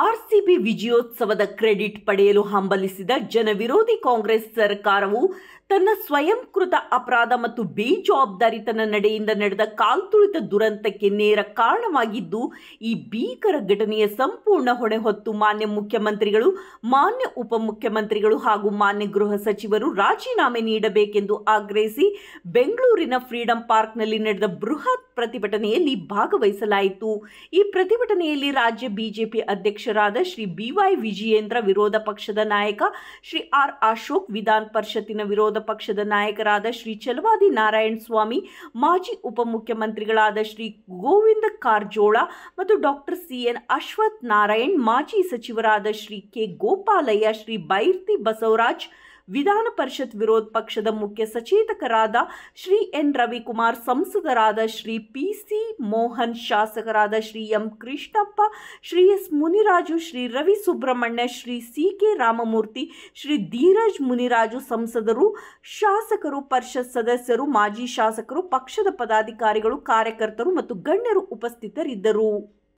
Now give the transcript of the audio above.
RCB ವಿಜಯೋತ್ಸವದ credit ಪಡೆಯಲು ಹಂಬಲಿಸಿದ ಜನವಿರೋಧಿ ಕಾಂಗ್ರೆಸ್ ಸರ್ಕಾರವು ತನ್ನ ಸ್ವಯಂಕೃತ ಅಪರಾಧ ಮತ್ತು ಬೇಜವಾಬ್ದಾರಿತನ ನಡೆಯಿಂದ ನಡೆದ ಕಾಲ್ತುಳಿತ ದುರಂತಕ್ಕೆ ನೇರ ಕಾರಣವಾಗಿದ್ದು, ಈ ಭೀಕರ ಘಟನೆಯ ಸಂಪೂರ್ಣ ಹೊಣೆ ಹೊತ್ತು ಮಾನ್ಯ ಮುಖ್ಯಮಂತ್ರಿಗಳು, ಮಾನ್ಯ ಉಪಮುಖ್ಯಮಂತ್ರಿಗಳು ಹಾಗೂ ಮಾನ್ಯ ಗೃಹ ಸಚಿವರು ರಾಜೀನಾಮೆ ನೀಡಬೇಕೆಂದು ಆಗ್ರಹಿಸಿ ಬೆಂಗಳೂರಿನ ಫ್ರೀಡಂ ಪಾರ್ಕ್ನಲ್ಲಿ ನಡೆದ ಬೃಹತ್ ಪ್ರತಿಭಟನೆಯಲ್ಲಿ ಭಾಗವಹಿಸಲಾಯಿತು. ಈ ಪ್ರತಿಭಟನೆಯಲ್ಲಿ ರಾಜ್ಯ ಬಿಜೆಪಿ ಅಧ್ಯಕ್ಷರಾದ ಶ್ರೀ BY ವಿಜಯೇಂದ್ರ, ವಿರೋಧ ಪಕ್ಷದ ನಾಯಕ ಶ್ರೀ R ಅಶೋಕ್, ವಿಧಾನ ಪರಿಷತ್ತಿನ ವಿರೋಧ ಪಕ್ಷದ ನಾಯಕರಾದ ಶ್ರೀ ಛಲವಾದಿ ನಾರಾಯಣ ಸ್ವಾಮಿ, ಮಾಜಿ ಉಪಮುಖ್ಯಮಂತ್ರಿಗಳಾದ ಶ್ರೀ ಗೋವಿಂದ ಕಾರಜೋಳ ಮತ್ತು ಡಾಕ್ಟರ್ CN ಅಶ್ವಥ್ ನಾರಾಯಣ್, ಮಾಜಿ ಸಚಿವರಾದ ಶ್ರೀ K ಗೋಪಾಲಯ್ಯ, ಶ್ರೀ ಬೈರ್ತಿ ಬಸವರಾಜ್, ವಿಧಾನ ಪರಿಷತ್ ವಿರೋಧ ಪಕ್ಷದ ಮುಖ್ಯ ಸಚೇತಕರಾದ ಶ್ರೀ N ರವಿಕುಮಾರ್, ಸಂಸದರಾದ ಶ್ರೀ PC ಮೋಹನ್, ಶಾಸಕರಾದ Shri M Krishnappa, Shri S Muniraju, Shri Ravi Subramanya, Shri CK Ramamurthy, Shri Dheeraj Muniraju, ಸಂಸದರು, ಶಾಸಕರು, ಪರಿಷತ್ ಸದಸ್ಯರು, ಮಾಜಿ ಶಾಸಕರು, ಪಕ್ಷದ ಪದಾಧಿಕಾರಿಗಳು, ಕಾರ್ಯಕರ್ತರು ಮತ್ತು ಗಣ್ಯರು ಉಪಸ್ಥಿತರಿದ್ದರು.